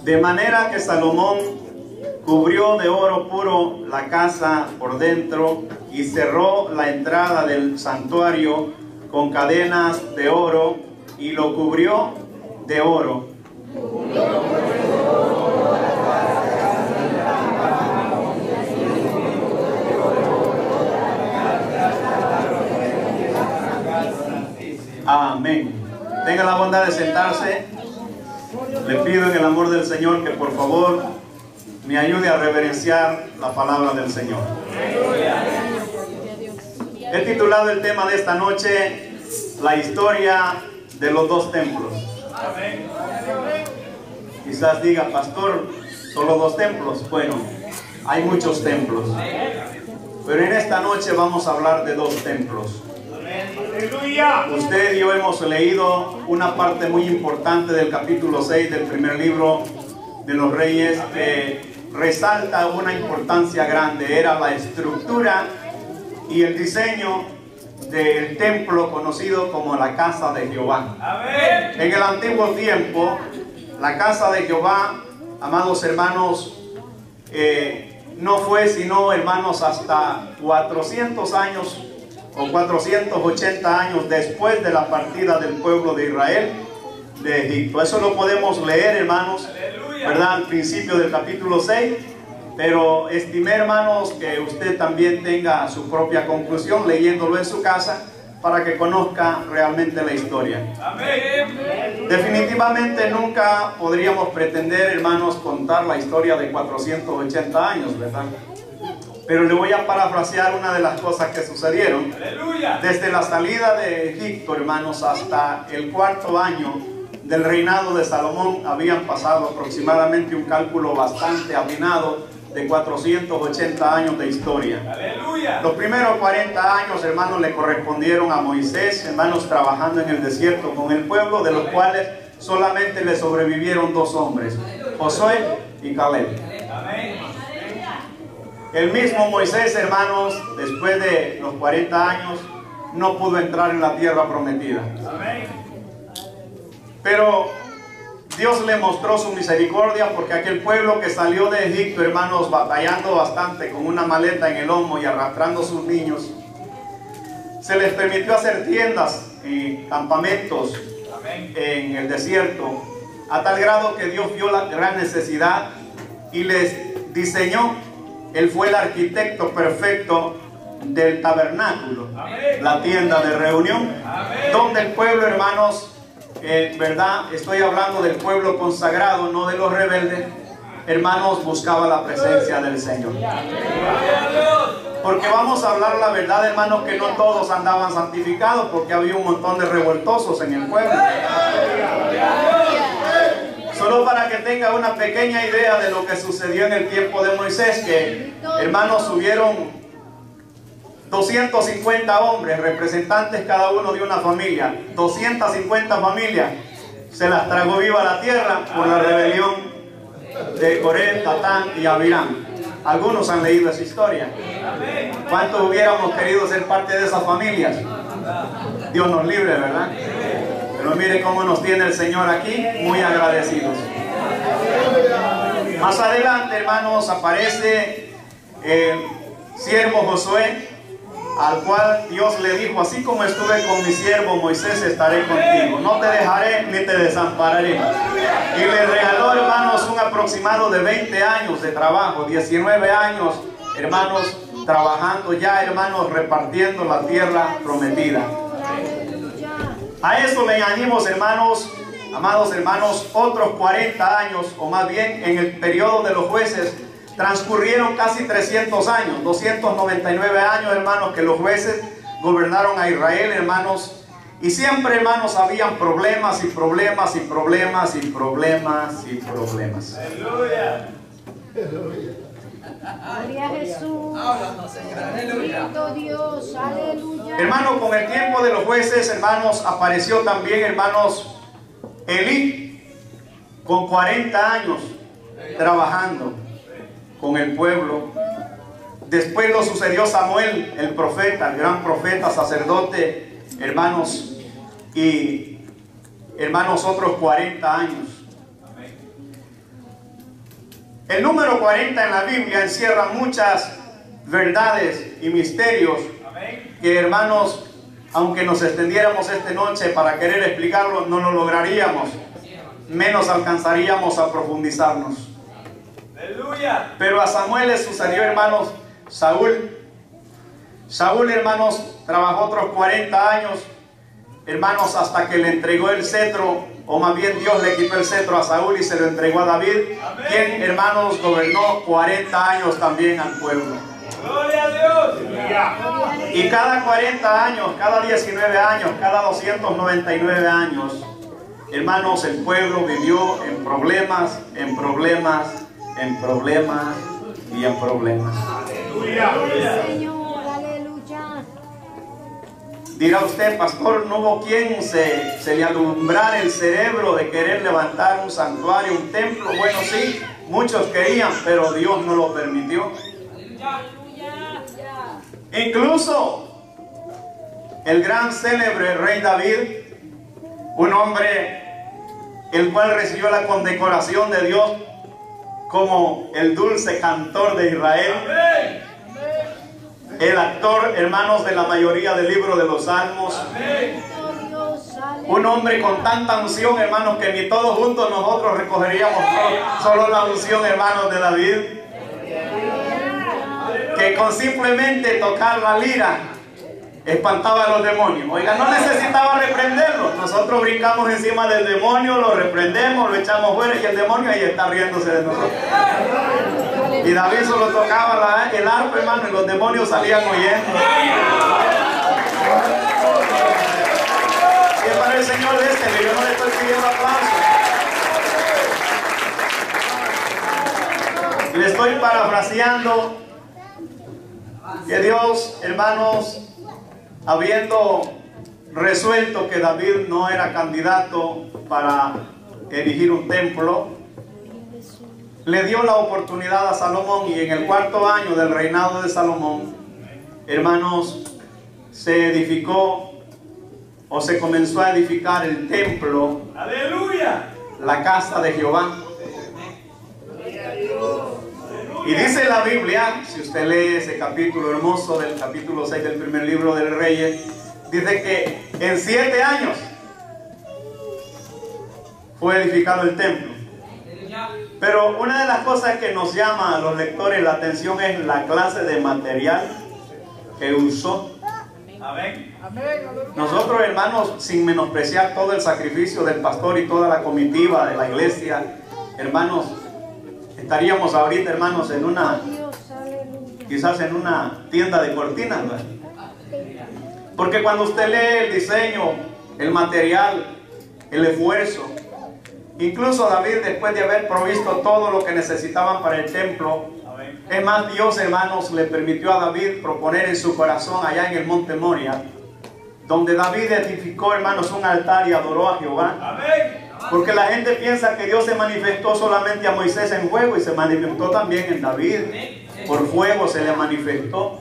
De manera que Salomón cubrió de oro puro la casa por dentro y cerró la entrada del santuario con cadenas de oro y lo cubrió de oro. Amén. Tenga la bondad de sentarse. Le pido en el amor del Señor que por favor me ayude a reverenciar la palabra del Señor. He titulado el tema de esta noche, la historia de los dos templos. Quizás diga, pastor, ¿solo dos templos? Bueno, hay muchos templos. Pero en esta noche vamos a hablar de dos templos. Usted y yo hemos leído una parte muy importante del capítulo 6 del primer libro de los Reyes que resalta una importancia grande. Era la estructura y el diseño del templo conocido como la casa de Jehová. En el antiguo tiempo, la casa de Jehová, amados hermanos, no fue sino, hermanos, hasta 400 años o 480 años después de la partida del pueblo de Israel de Egipto. Eso lo podemos leer, hermanos, ¿verdad? Al principio del capítulo 6, pero estimé, hermanos, que usted también tenga su propia conclusión leyéndolo en su casa para que conozca realmente la historia. Definitivamente nunca podríamos pretender, hermanos, contar la historia de 480 años, ¿verdad? Pero le voy a parafrasear una de las cosas que sucedieron. Desde la salida de Egipto, hermanos, hasta el cuarto año del reinado de Salomón, habían pasado aproximadamente un cálculo bastante afinado de 480 años de historia. Los primeros 40 años, hermanos, le correspondieron a Moisés, hermanos, trabajando en el desierto con el pueblo, de los cuales solamente le sobrevivieron dos hombres, Josué y Caleb. El mismo Moisés, hermanos, después de los 40 años, no pudo entrar en la tierra prometida. Pero Dios le mostró su misericordia, porque aquel pueblo que salió de Egipto, hermanos, batallando bastante con una maleta en el lomo y arrastrando sus niños, se les permitió hacer tiendas y campamentos en el desierto, a tal grado que Dios vio la gran necesidad y les diseñó. Él fue el arquitecto perfecto del tabernáculo, la tienda de reunión, donde el pueblo, hermanos, verdad, estoy hablando del pueblo consagrado, no de los rebeldes, hermanos, buscaba la presencia del Señor. Porque vamos a hablar la verdad, hermanos, que no todos andaban santificados, porque había un montón de revoltosos en el pueblo. Solo para que tenga una pequeña idea de lo que sucedió en el tiempo de Moisés, que, hermanos, subieron 250 hombres, representantes cada uno de una familia, 250 familias, se las tragó viva la tierra por la rebelión de Coré, Datán y Abiram. Algunos han leído esa historia. ¿Cuántos hubiéramos querido ser parte de esas familias? Dios nos libre, ¿verdad? Pero mire cómo nos tiene el Señor aquí, muy agradecidos. Más adelante, hermanos, aparece el siervo Josué, al cual Dios le dijo: así como estuve con mi siervo Moisés, estaré contigo, no te dejaré ni te desampararé. Y le regaló, hermanos, un aproximado de 20 años de trabajo, 19 años, hermanos, trabajando ya, hermanos, repartiendo la tierra prometida. A eso le añadimos, hermanos, amados hermanos, otros 40 años, o más bien en el periodo de los jueces, transcurrieron casi 300 años, 299 años, hermanos, que los jueces gobernaron a Israel, hermanos, y siempre, hermanos, habían problemas y problemas y problemas y problemas y problemas. Aleluya. Gloria a Jesús. Bendito Dios, aleluya. Hermanos, con el tiempo de los jueces, hermanos, apareció también, hermanos, Elí, con 40 años trabajando con el pueblo. Después lo sucedió Samuel, el profeta, el gran profeta, sacerdote, hermanos, y hermanos, otros 40 años. El número 40 en la Biblia encierra muchas verdades y misterios que, hermanos, aunque nos extendiéramos esta noche para querer explicarlo, no lo lograríamos, menos alcanzaríamos a profundizarnos. Pero a Samuel le sucedió, hermanos, Saúl, hermanos, trabajó otros 40 años, hermanos, hasta que le entregó el cetro, o más bien Dios le quitó el cetro a Saúl y se lo entregó a David, quien, hermanos, gobernó 40 años también al pueblo. ¡Gloria a Dios! Y cada 40 años, cada 19 años, cada 299 años, hermanos, el pueblo vivió en problemas, en problemas, en problemas y en problemas. Dirá usted, pastor, no hubo quien se le alumbrara el cerebro de querer levantar un santuario, un templo. Bueno, sí, muchos querían, pero Dios no lo permitió. Incluso el gran célebre rey David, un hombre el cual recibió la condecoración de Dios como el dulce cantor de Israel, el actor, hermanos, de la mayoría del libro de los Salmos, un hombre con tanta unción, hermanos, que ni todos juntos nosotros recogeríamos solo la unción, hermanos, de David, que con simplemente tocar la lira espantaba a los demonios. Oiga, no necesitaba reprenderlo. Nosotros brincamos encima del demonio, lo reprendemos, lo echamos fuera y el demonio ahí está riéndose de nosotros. Y David solo tocaba el arpa, hermano, y los demonios salían huyendo. Y es para el Señor de este, yo no le estoy pidiendo aplauso. Le estoy parafraseando que Dios, hermanos, habiendo resuelto que David no era candidato para erigir un templo, le dio la oportunidad a Salomón, y en el 4º año del reinado de Salomón, hermanos, se edificó o se comenzó a edificar el templo, ¡aleluya!, la casa de Jehová. Y dice la Biblia, si usted lee ese capítulo hermoso del capítulo 6 del primer libro de Reyes, dice que en 7 años fue edificado el templo. Pero una de las cosas que nos llama a los lectores la atención es la clase de material que usó. Nosotros, hermanos, sin menospreciar todo el sacrificio del pastor y toda la comitiva de la iglesia, hermanos, estaríamos ahorita, hermanos, en quizás en una tienda de cortinas, ¿verdad? Porque cuando usted lee el diseño, el material, el esfuerzo, incluso David, después de haber provisto todo lo que necesitaban para el templo, es más, Dios, hermanos, le permitió a David proponer en su corazón allá en el monte Moria, donde David edificó, hermanos, un altar y adoró a Jehová. Porque la gente piensa que Dios se manifestó solamente a Moisés en fuego, y se manifestó también en David. Por fuego se le manifestó.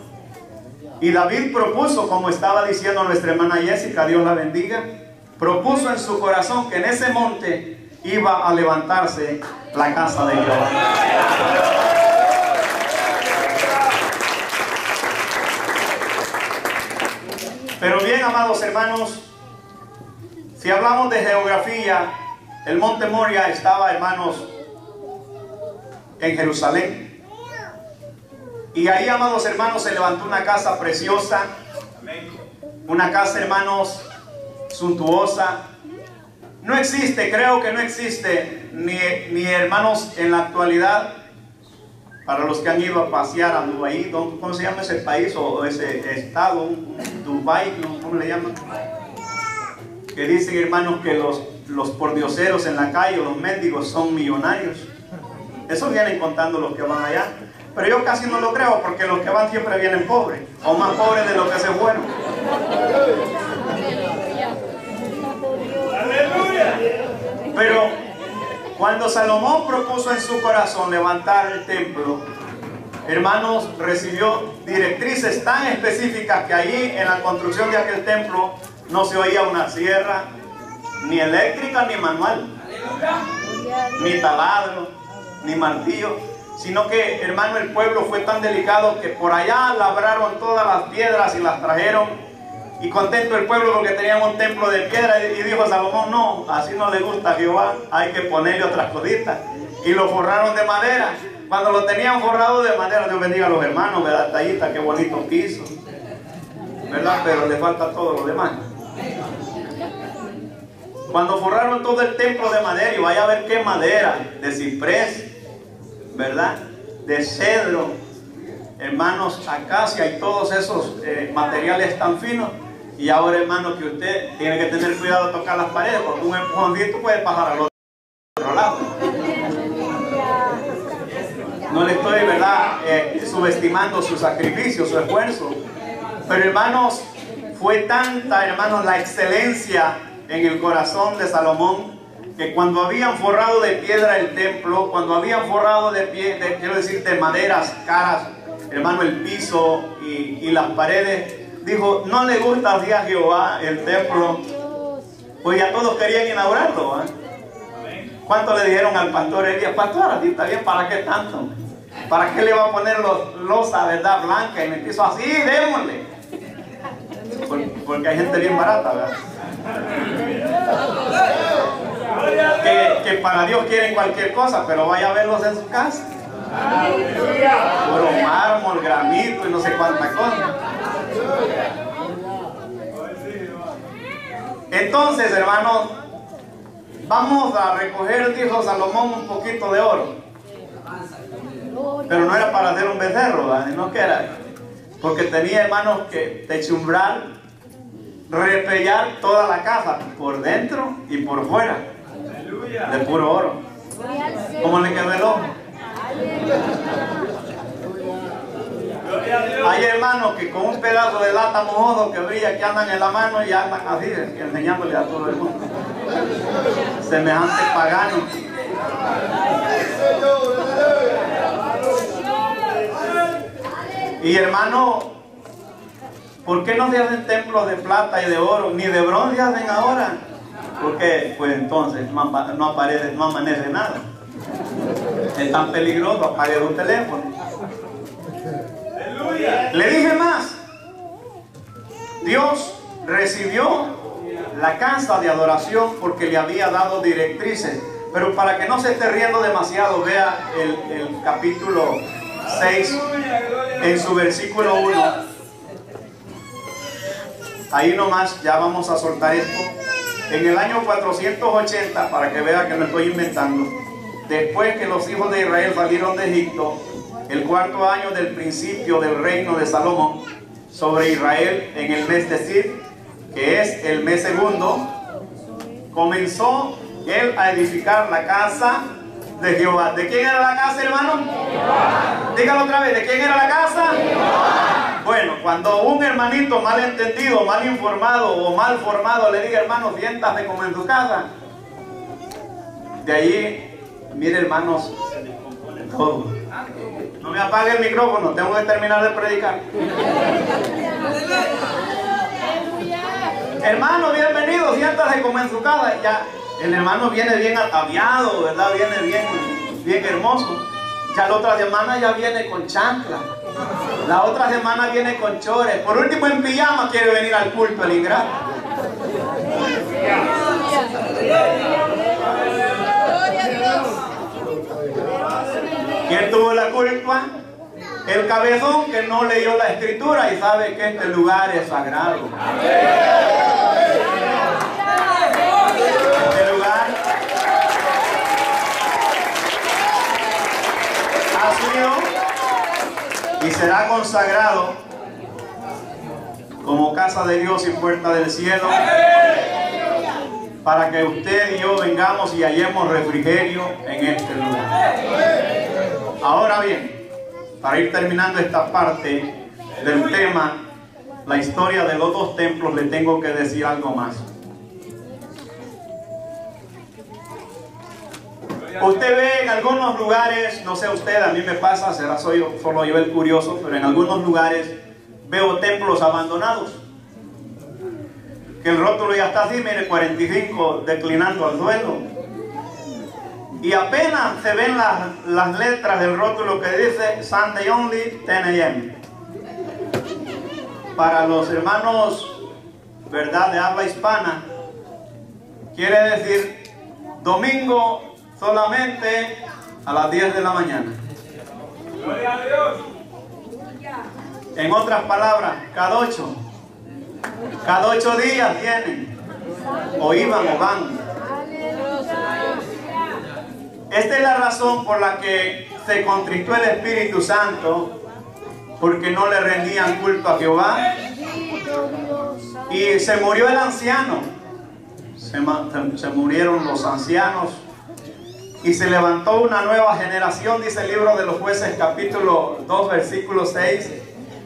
Y David propuso, como estaba diciendo nuestra hermana Jessica, Dios la bendiga, propuso en su corazón que en ese monte iba a levantarse la casa de Jehová. Pero bien, amados hermanos, si hablamos de geografía, el monte Moria estaba, hermanos, en Jerusalén. Y ahí, amados hermanos, se levantó una casa preciosa, una casa, hermanos, suntuosa. No existe, creo que no existe, ni hermanos, en la actualidad, para los que han ido a pasear a Dubái, ¿cómo se llama ese país o ese estado? Dubái, ¿cómo le llaman? Que dicen, hermanos, que los pordioseros en la calle, los mendigos, son millonarios. Eso vienen contando los que van allá. Pero yo casi no lo creo, porque los que van siempre vienen pobres, o más pobres de los que se fueron. Pero cuando Salomón propuso en su corazón levantar el templo, hermanos, recibió directrices tan específicas que allí en la construcción de aquel templo no se oía una sierra, ni eléctrica ni manual, ni taladro, ni martillo. sino que, hermano, el pueblo fue tan delicado que por allá labraron todas las piedras y las trajeron. Y contento el pueblo porque tenían un templo de piedra. Y dijo Salomón: no, así no le gusta a Jehová, hay que ponerle otras cositas. Y lo forraron de madera. Cuando lo tenían forrado de madera, Dios bendiga a los hermanos, ¿verdad? Tallita, qué bonito piso, ¿verdad? Pero le falta todo lo demás. Cuando forraron todo el templo de madera, y vaya a ver qué madera, de ciprés, ¿verdad? De cedro, hermanos, acacia y todos esos materiales tan finos. Y ahora, hermano, que usted tiene que tener cuidado de tocar las paredes, porque un empujoncito puede pasar al otro lado. No le estoy, ¿verdad?, subestimando su sacrificio, su esfuerzo. Pero, hermanos, fue tanta, hermanos, la excelencia en el corazón de Salomón, que cuando habían forrado de piedra el templo, cuando habían forrado de maderas caras, hermano, el piso y las paredes, dijo: no le gusta así a Jehová el templo. Pues ya todos querían inaugurarlo, ¿eh? ¿Cuánto le dijeron al pastor Elías? Pastor, así está bien, ¿para qué tanto? ¿Para qué le va a poner losa, verdad, blanca en el piso? Así, démosle. Porque hay gente bien barata, ¿verdad? Que para Dios quieren cualquier cosa, pero vaya a verlos en su casa. Puro mármol, granito y no sé cuánta cosa. Entonces, hermanos, vamos a recoger, dijo Salomón, un poquito de oro. Pero no era para hacer un becerro, ¿verdad? No que era, porque tenía, hermanos, que techumbrar, repellar toda la casa, por dentro y por fuera, de puro oro. ¿Cómo le quedó el ojo? Hay hermanos que con un pedazo de lata mojoso que brilla, que andan en la mano y andan así, enseñándole a todo el mundo. Semejante pagano. Y hermano, ¿por qué no se hacen templos de plata y de oro? Ni de bronce hacen ahora. Porque pues entonces no amanece nada. Es tan peligroso, apague un teléfono. Le dije más. Dios recibió la casa de adoración porque le había dado directrices. Pero para que no se esté riendo demasiado, vea el capítulo 6 en su versículo 1. Ahí nomás ya vamos a soltar esto. En el año 480, para que vea que no estoy inventando, después que los hijos de Israel salieron de Egipto, el 4º año del principio del reino de Salomón sobre Israel, en el mes de Sib, que es el mes segundo, comenzó él a edificar la casa de Jehová. ¿De quién era la casa, hermano? Dígalo otra vez, ¿de quién era la casa? Bueno, cuando un hermanito mal entendido, mal informado o mal formado le diga: hermano, siéntase como en tu casa, de allí, mire, hermanos, se descompone todo. No me apague el micrófono, tengo que terminar de predicar. Hermano, bienvenido, siéntase como en su casa. Ya el hermano viene bien ataviado, ¿verdad? Viene bien hermoso. Ya la otra semana ya viene con chancla. La otra semana viene con chores. Por último, en pijama quiere venir al culto, el ingrato. ¿Quién tuvo la culpa? El cabezón que no leyó la escritura y sabe que este lugar es sagrado. Este lugar ha sido y será consagrado como casa de Dios y puerta del cielo, para que usted y yo vengamos y hallemos refrigerio en este lugar. Ahora bien, para ir terminando esta parte del tema, la historia de los dos templos, le tengo que decir algo más. Usted ve en algunos lugares, no sé usted, a mí me pasa, será solo yo el curioso, pero en algunos lugares veo templos abandonados, que el rótulo ya está así, mire, 45 declinando al suelo, y apenas se ven las letras del rótulo que dice Sunday only 10 a.m. Para los hermanos, ¿verdad?, de habla hispana, quiere decir domingo solamente a las 10 de la mañana. Gloria a Dios. En otras palabras, cada 8 días vienen, o iban o van. Esta es la razón por la que se contristó el Espíritu Santo, porque no le rendían culto a Jehová. Y se murió el anciano, se murieron los ancianos, y se levantó una nueva generación, dice el libro de los Jueces, capítulo 2, versículo 6,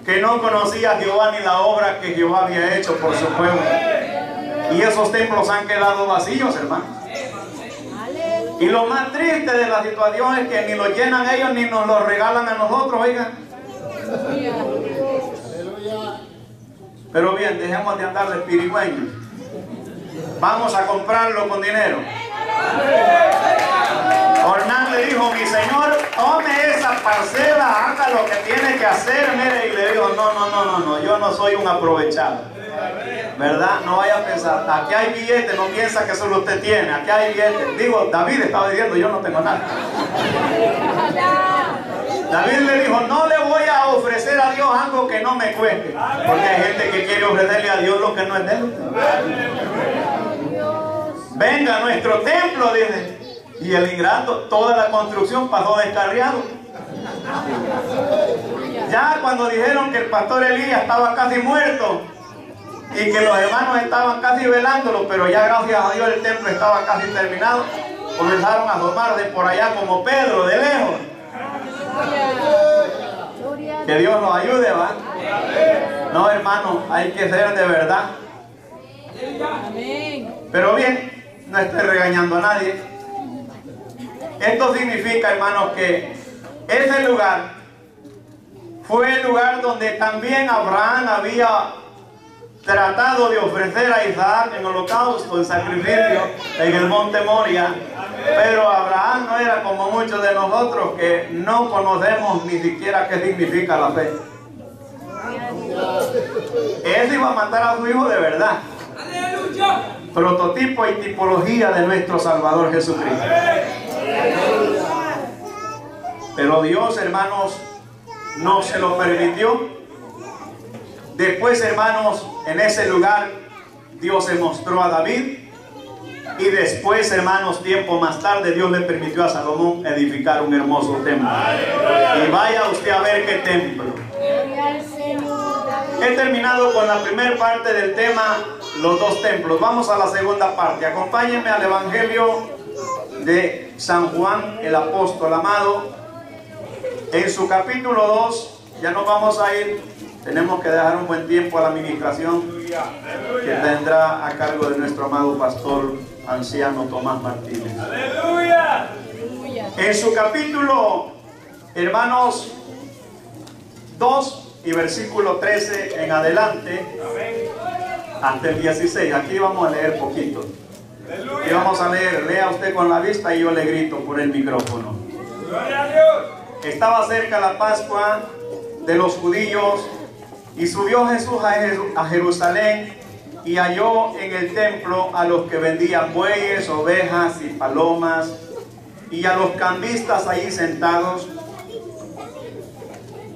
que no conocía a Jehová ni la obra que Jehová había hecho por su pueblo. Y esos templos han quedado vacíos, hermanos. Y lo más triste de la situación es que ni lo llenan ellos ni nos lo regalan a nosotros, oigan. Pero bien, dejemos de andar de pirigüeños. Vamos a comprarlo con dinero. Ornán le dijo: mi señor, tome esa parcela, haga lo que tiene que hacer. Mire, y le dijo: no, yo no soy un aprovechado, ¿verdad? No vaya a pensar, aquí hay billetes, no piensa que solo usted tiene, aquí hay billetes. Digo, David estaba diciendo: yo no tengo nada. David le dijo: no le voy a ofrecer a Dios algo que no me cueste, porque hay gente que quiere ofrecerle a Dios lo que no es de él. Venga a nuestro templo, dice. Y el ingrato, toda la construcción pasó descarriado. Ya cuando dijeron que el pastor Elías estaba casi muerto y que los hermanos estaban casi velándolo, pero ya gracias a Dios el templo estaba casi terminado, comenzaron a asomar de por allá como Pedro, de lejos. Que Dios nos ayude, ¿va? No, hermano, hay que ser de verdad. Pero bien, no estoy regañando a nadie. Esto significa, hermanos, que ese lugar fue el lugar donde también Abraham había tratado de ofrecer a Isaac en holocausto, en sacrificio, en el monte Moria. Pero Abraham no era como muchos de nosotros que no conocemos ni siquiera qué significa la fe. Él iba a matar a su hijo de verdad. Prototipo y tipología de nuestro Salvador Jesucristo. Pero Dios, hermanos, no se lo permitió. Después, hermanos, en ese lugar Dios se mostró a David. Y después, hermanos, tiempo más tarde, Dios le permitió a Salomón edificar un hermoso templo. Y vaya usted a ver qué templo. He terminado con la primera parte del tema, los dos templos. Vamos a la segunda parte. Acompáñenme al Evangelio de San Juan, el apóstol amado. En su capítulo 2, ya nos vamos a ir. Tenemos que dejar un buen tiempo a la administración que tendrá a cargo de nuestro amado pastor anciano Tomás Martínez. ¡Aleluya! En su capítulo, hermanos, 2 y versículo 13 en adelante, hasta el 16. Aquí vamos a leer poquito. Y vamos a leer, lea usted con la vista y yo le grito por el micrófono. ¡Gloria a Dios! Estaba cerca la Pascua de los judíos y subió Jesús a Jerusalén y halló en el templo a los que vendían bueyes, ovejas y palomas y a los cambistas allí sentados,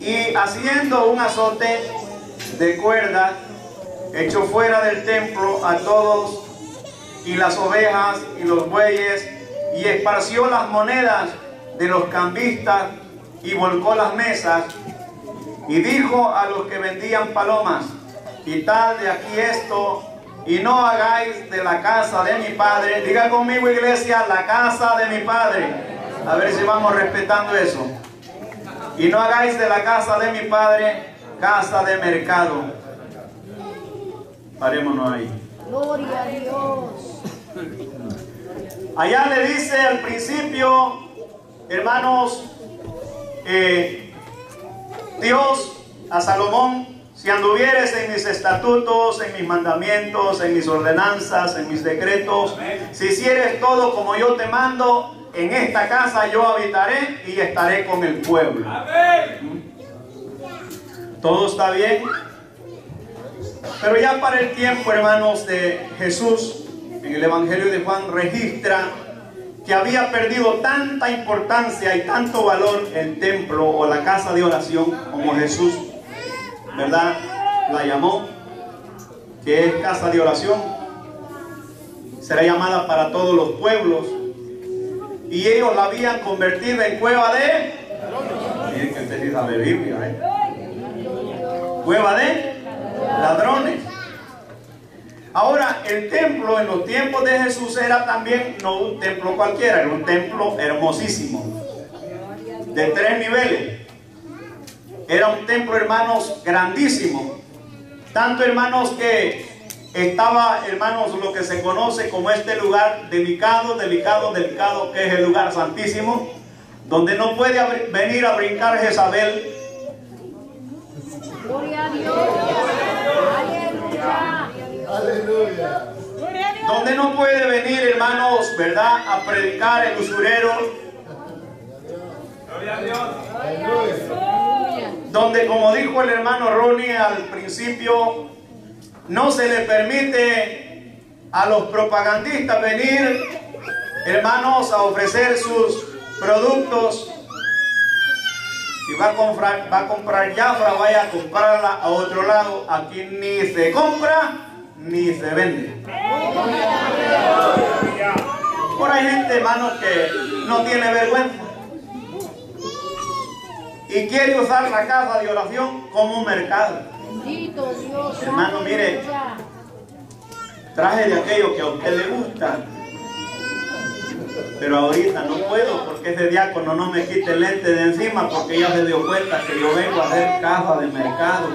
y haciendo un azote de cuerda echó fuera del templo a todos y las ovejas y los bueyes, y esparció las monedas de los cambistas y volcó las mesas, y dijo a los que vendían palomas: quitad de aquí esto y no hagáis de la casa de mi padre. Diga conmigo, iglesia, la casa de mi padre. A ver si vamos respetando eso. Y no hagáis de la casa de mi padre casa de mercado. Parémonos ahí. Gloria a Dios. Allá le dice al principio, hermanos, Dios a Salomón: si anduvieres en mis estatutos, en mis mandamientos, en mis ordenanzas, en mis decretos, si hicieres todo como yo te mando, en esta casa yo habitaré y estaré con el pueblo. Amén. ¿Todo está bien? Pero ya para el tiempo, hermanos, de Jesús, en el Evangelio de Juan registra que había perdido tanta importancia y tanto valor el templo o la casa de oración, como Jesús, ¿verdad?, la llamó, que es casa de oración. Será llamada para todos los pueblos. Y ellos la habían convertido en cueva de... Miren que usted sí sabe Biblia, ¿eh? Cueva de ladrones. Ahora, el templo en los tiempos de Jesús era también no un templo cualquiera, era un templo hermosísimo, de 3 niveles. Era un templo, hermanos, grandísimo. Tanto, hermanos, que estaba, hermanos, lo que se conoce como este lugar delicado, que es el lugar santísimo, donde no puede venir a brincar Jezabel. Gloria a Dios. Aleluya. Aleluya. Donde no puede venir, hermanos, ¿verdad?, a predicar el usurero. Gloria a Dios. Aleluya. Donde, como dijo el hermano Ronnie al principio, no se le permite a los propagandistas venir, hermanos, a ofrecer sus productos. Si va a comprar Jafra, vaya a comprarla a otro lado. Aquí ni se compra ni se vende. Por ahí gente, hermanos, que no tiene vergüenza y quiere usar la casa de oración como un mercado. Bendito Dios. Hermano, mire, Aleluya. traje de aquello que a usted le gusta, pero ahorita no puedo porque ese diácono no me quite el lente de encima, porque ya se dio cuenta que yo vengo a hacer casa de mercado.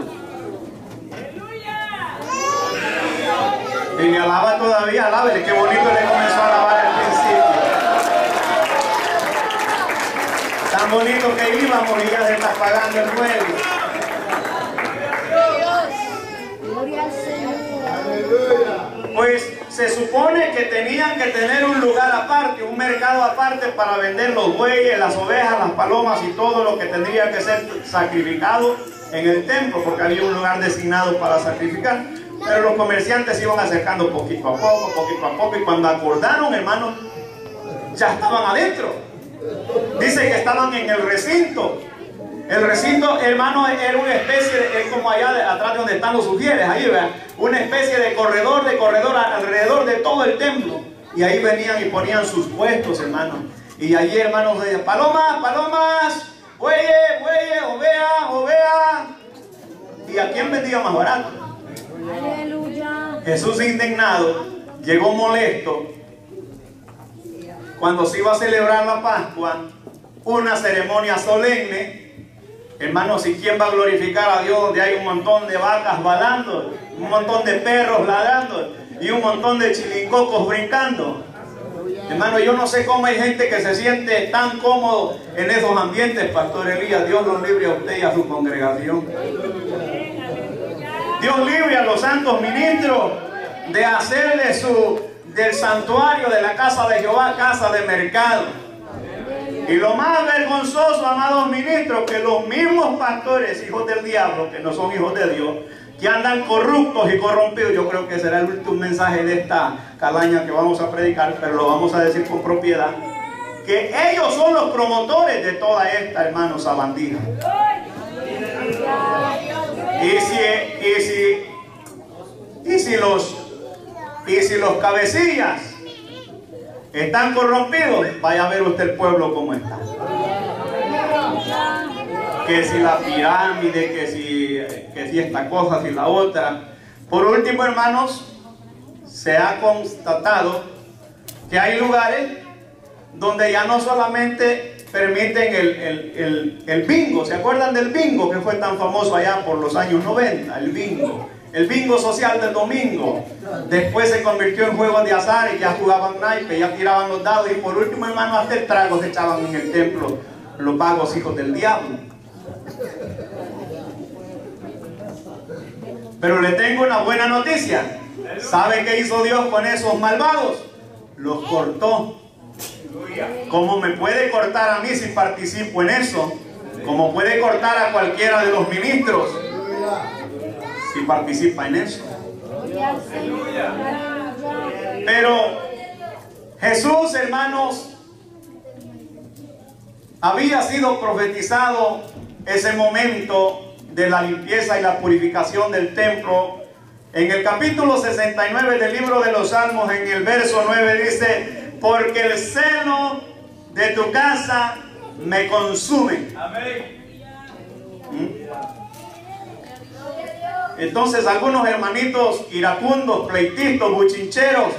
Y me alaba todavía, alábele, qué bonito le comenzó a alabar al principio. Tan bonito que íbamos y ya se está pagando el vuelo. Gloria al Señor. Aleluya. Pues se supone que tenían que tener un lugar aparte, un mercado aparte para vender los bueyes, las ovejas, las palomas y todo lo que tendría que ser sacrificado en el templo, porque había un lugar designado para sacrificar. Pero los comerciantes se iban acercando poquito a poco, y cuando acordaron, hermanos, ya estaban adentro. Dice que estaban en el recinto. El recinto, hermano, era una especie de, es como allá atrás de donde están los sugieres, ahí, ¿verdad? Una especie de corredor alrededor de todo el templo. Y ahí venían y ponían sus puestos, hermano. Y allí, hermanos, decían, palomas, bueyes, ovejas. ¿Y a quién vendía más barato? Aleluya. Jesús, indignado, llegó molesto cuando se iba a celebrar la Pascua, una ceremonia solemne. Hermanos, ¿y quién va a glorificar a Dios donde hay un montón de vacas balando, un montón de perros ladrando y un montón de chilincocos brincando? Hermano, yo no sé cómo hay gente que se siente tan cómodo en esos ambientes, Pastor Elías. Dios los libre a usted y a su congregación. Dios libre a los santos ministros de hacer del santuario de la casa de Jehová casa de mercado. Y lo más vergonzoso, amados ministros, que los mismos pastores, hijos del diablo, que no son hijos de Dios, que andan corruptos y corrompidos. Yo creo que será el último mensaje de esta calaña que vamos a predicar, pero lo vamos a decir con propiedad, que ellos son los promotores de toda esta, hermanos, sabandija. Y si los cabecillas están corrompidos, vaya a ver usted el pueblo cómo está. Que si la pirámide, que si esta cosa, si la otra. Por último, hermanos, se ha constatado que hay lugares donde ya no solamente permiten el bingo. ¿Se acuerdan del bingo que fue tan famoso allá por los años 90? El bingo social del domingo. Después se convirtió en juegos de azar y ya jugaban naipes, ya tiraban los dados. Y por último, hermano, hasta el trago se echaban en el templo los vagos hijos del diablo. Pero le tengo una buena noticia. ¿Sabe qué hizo Dios con esos malvados? Los cortó. Como me puede cortar a mí si participo en eso, como puede cortar a cualquiera de los ministros si participa en eso. Gloria al Señor. Aleluya. Pero Jesús, hermanos, había sido profetizado ese momento de la limpieza y la purificación del templo. En el capítulo 69 del libro de los Salmos, en el verso 9 dice: porque el celo de tu casa me consume. Amén. Entonces algunos hermanitos iracundos, pleitistas, buchincheros,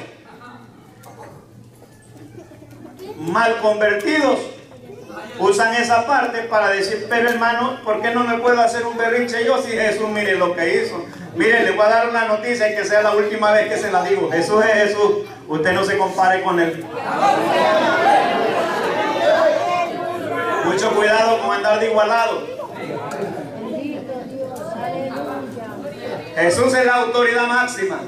mal convertidos, usan esa parte para decir: pero hermano, ¿por qué no me puedo hacer un berrinche yo si Jesús mire lo que hizo? Mire, le voy a dar una noticia y que sea la última vez que se la digo. Jesús es Jesús, usted no se compare con él. Mucho cuidado con andar de igualado. Bendito Dios. Aleluya. Jesús es la autoridad máxima.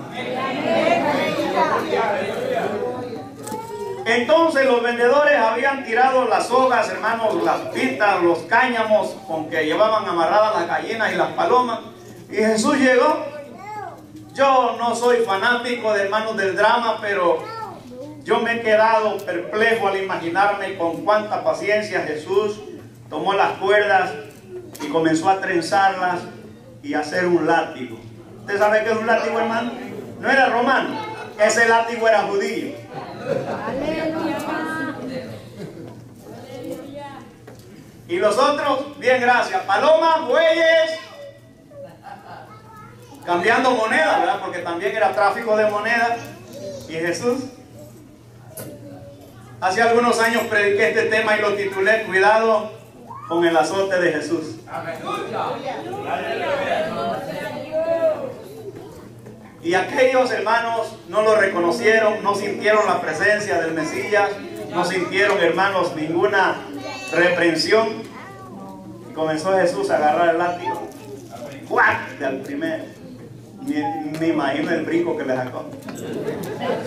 Entonces los vendedores habían tirado las sogas, hermanos, las pitas, los cáñamos con que llevaban amarradas las gallinas y las palomas. Y Jesús llegó. Yo no soy fanático de hermanos del drama, pero yo me he quedado perplejo al imaginarme con cuánta paciencia Jesús tomó las cuerdas y comenzó a trenzarlas y a hacer un látigo. ¿Usted sabe qué es un látigo, hermano? No era romano, ese látigo era judío. Aleluya. Y los otros, bien, gracias, palomas, bueyes, cambiando moneda, ¿verdad? Porque también era tráfico de moneda. Y Jesús, hace algunos años prediqué este tema y lo titulé: cuidado con el azote de Jesús. Y aquellos hermanos no lo reconocieron, no sintieron la presencia del Mesías, no sintieron, hermanos, ninguna reprensión. Y comenzó Jesús a agarrar el látigo. ¡Cuac! Del primero. Me imagino el brinco que le sacó.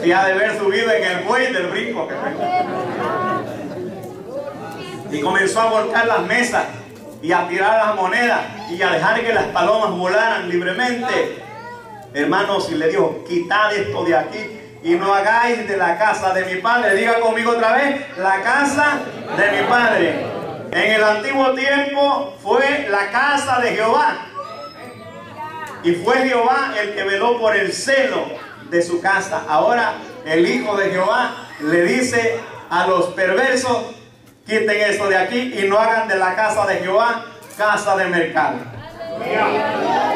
Si ha de haber subido en el buey del brinco que sacó. Y comenzó a volcar las mesas y a tirar las monedas y a dejar que las palomas volaran libremente. Hermanos, y le dijo: quitad esto de aquí y no hagáis de la casa de mi padre. Diga conmigo otra vez: la casa de mi padre. En el antiguo tiempo fue la casa de Jehová. Y fue Jehová el que veló por el celo de su casa. Ahora el Hijo de Jehová le dice a los perversos: quiten esto de aquí y no hagan de la casa de Jehová casa de mercado.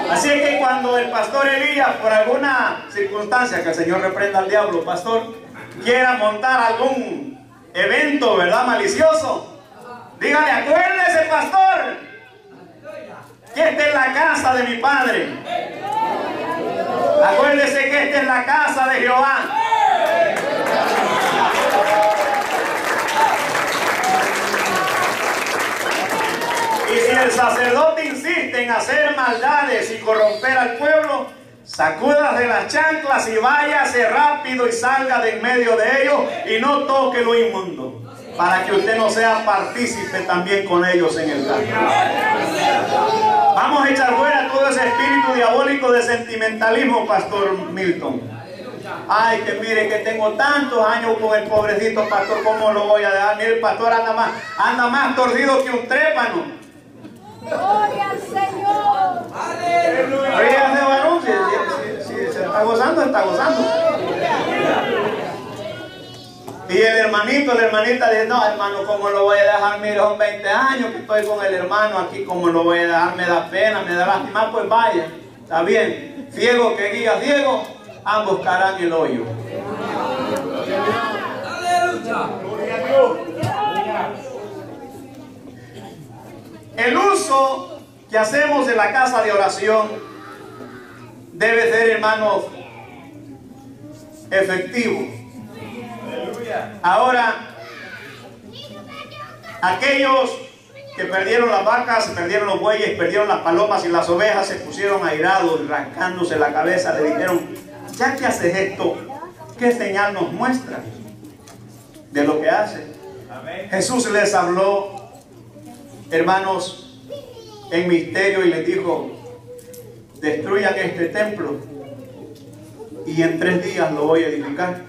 Así es que cuando el pastor Elías, por alguna circunstancia, que el Señor reprenda al diablo, pastor, quiera montar algún evento, ¿verdad?, malicioso, dígale: acuérdese, pastor, que esta es la casa de mi padre. Acuérdese que esta es la casa de Jehová. Y si el sacerdote insiste en hacer maldades y corromper al pueblo, sacúdase las chanclas y váyase rápido y salga de en medio de ellos y no toque lo inmundo, para que usted no sea partícipe también con ellos en el pacto. Vamos a echar fuera todo ese espíritu diabólico de sentimentalismo, pastor Milton. Ay, que mire que tengo tantos años con el pobrecito pastor, ¿cómo lo voy a dejar? Mire, el pastor anda más torcido que un trépano. Gloria al Señor. Ríase de varón, si se está gozando, está gozando. Y el hermanito, la hermanita dice: no, hermano, ¿cómo lo voy a dejar? Mire, son 20 años que estoy con el hermano aquí, ¿cómo lo voy a dejar? Me da pena, me da lástima. Pues vaya, está bien. Ciego que guía ciego, ambos caerán en el hoyo. El uso que hacemos de la casa de oración debe ser, hermanos, efectivo. Ahora, aquellos que perdieron las vacas, perdieron los bueyes, perdieron las palomas y las ovejas, se pusieron airados, rascándose la cabeza, le dijeron: ya que haces esto, ¿qué señal nos muestras? de lo que hace. Jesús les habló, hermanos, en misterio y les dijo: destruyan este templo y en 3 días lo voy a edificar.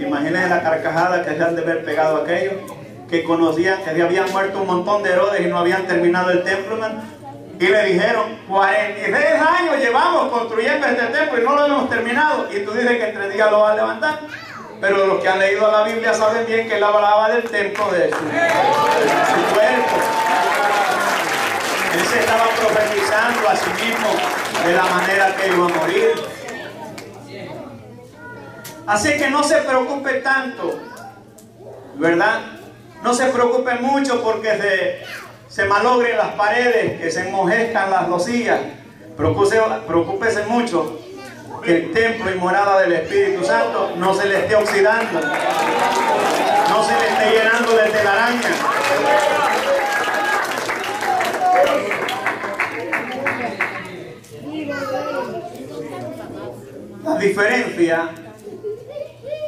Imagínense la carcajada que se han de haber pegado a aquellos que conocían que habían muerto un montón de Herodes y no habían terminado el templo, hermano. Y le dijeron: 46 años llevamos construyendo este templo y no lo hemos terminado. Y tú dices que en 3 días lo vas a levantar. Pero los que han leído la Biblia saben bien que él hablaba del templo de su cuerpo. Él se estaba profetizando a sí mismo de la manera que iba a morir. Así que no se preocupe tanto, ¿verdad? No se preocupe mucho porque se malogren las paredes, que se enmojezcan las losillas. Preocúpese mucho que el templo y morada del Espíritu Santo no se le esté oxidando, no se le esté llenando de telaraña. La diferencia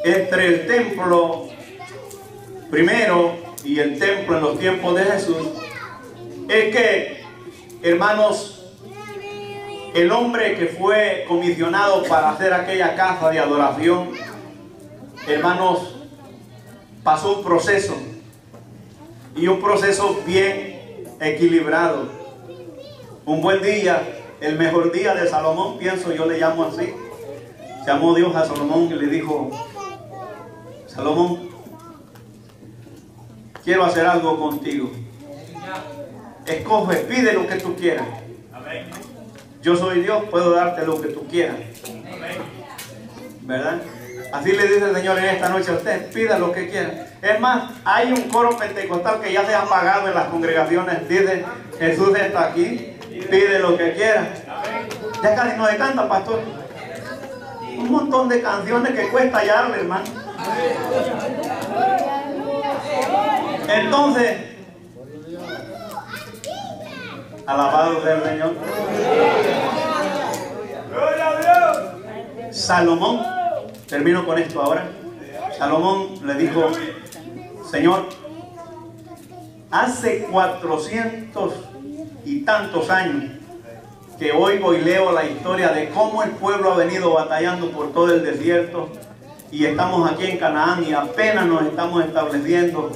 entre el templo primero y el templo en los tiempos de Jesús es que, hermanos, el hombre que fue comisionado para hacer aquella casa de adoración, hermanos, pasó un proceso, y un proceso bien equilibrado. Un buen día, el mejor día de Salomón, pienso, yo le llamo así. Llamó Dios a Salomón y le dijo: Salomón, quiero hacer algo contigo. Escoge, pide lo que tú quieras. Yo soy Dios, puedo darte lo que tú quieras. ¿Verdad? Así le dice el Señor en esta noche a usted: pida lo que quiera. Es más, hay un coro pentecostal que ya se ha apagado en las congregaciones. Dice: Jesús está aquí, pide lo que quiera. Ya casi no se canta, pastor. Un montón de canciones que cuesta hallarle, hermano. Entonces, alabado sea el Señor. ¡Gloria a Dios! Salomón, termino con esto ahora. Salomón le dijo: Señor, hace 400 y tantos años que oigo y leo la historia de cómo el pueblo ha venido batallando por todo el desierto, y estamos aquí en Canaán y apenas nos estamos estableciendo.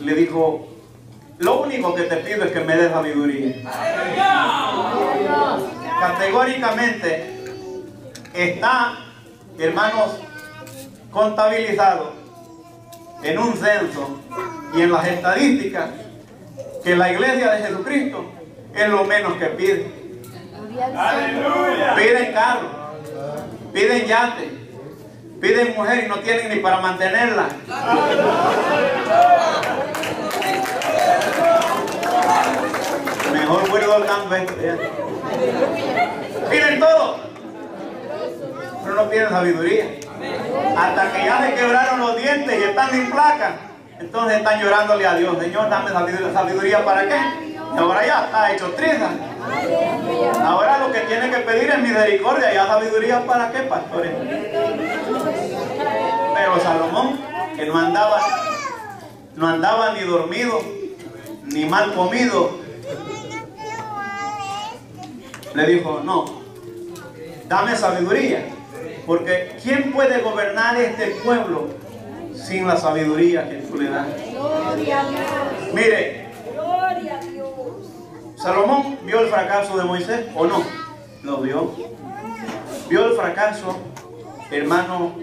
Le dijo: lo único que te pido es que me des sabiduría. Categóricamente está, hermanos, contabilizado en un censo y en las estadísticas que la iglesia de Jesucristo es lo menos que pide. ¡Aleluya! Piden carro, piden yate, piden mujer y no tienen ni para mantenerla. Mejor vuelvo al campo. Piden todo, pero no piden sabiduría. Hasta que ya se quebraron los dientes y están sin placa, entonces están llorándole a Dios: Señor, dame sabiduría. ¿Para qué? Y ahora ya está hecho triza. Ahora lo que tiene que pedir es misericordia. ¿Ya sabiduría para qué, pastores? Pero Salomón, que no andaba ni dormido ni mal comido, le dijo: no, dame sabiduría, porque ¿quién puede gobernar este pueblo sin la sabiduría que tú le das? Mire, Salomón vio el fracaso de Moisés, ¿o no? Lo vio. Vio el fracaso, hermano,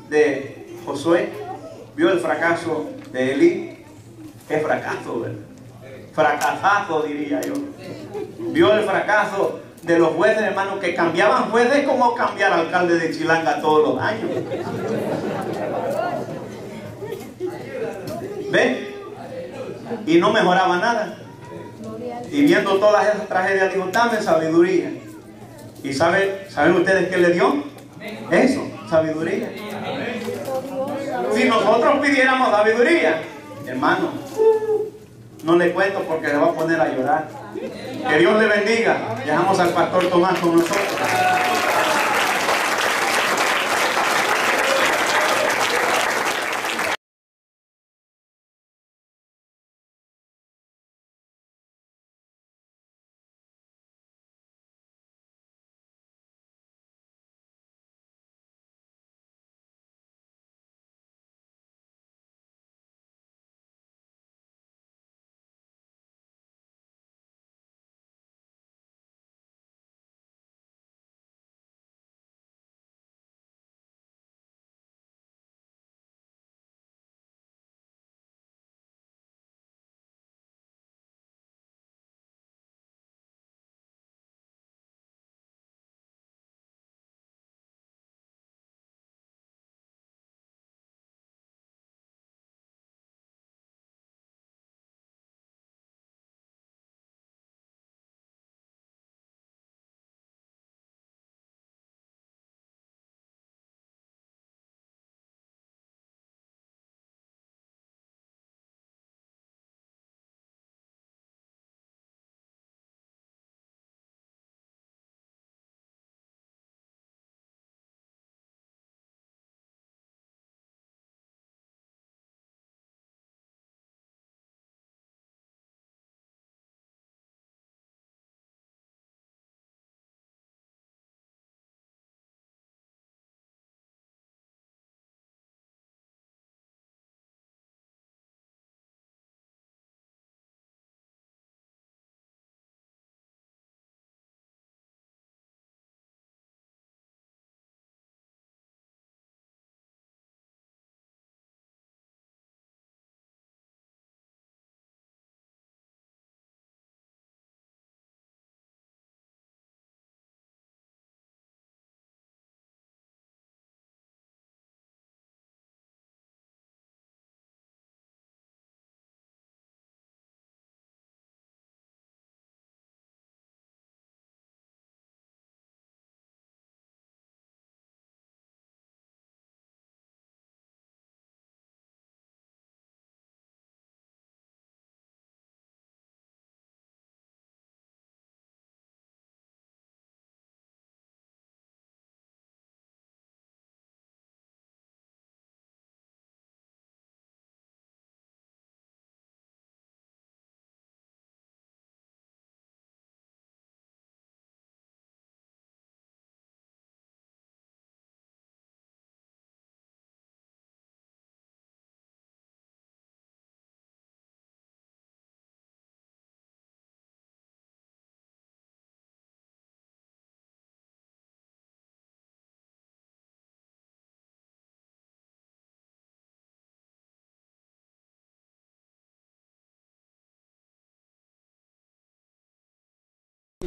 de Josué. Vio el fracaso de Elí. Qué fracaso, ¿verdad? Fracasazo, diría yo. Vio el fracaso de los jueces, hermano, que cambiaban jueces como cambiar alcalde de Chilanga todos los años. ¿Ven? Y no mejoraba nada. Y viendo todas esas tragedias, dijo: dame sabiduría. ¿Y saben ustedes qué le dio? Eso, sabiduría. Si nosotros pidiéramos sabiduría, hermano, no le cuento porque se va a poner a llorar. Que Dios le bendiga. Dejamos al pastor Tomás con nosotros.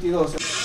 22.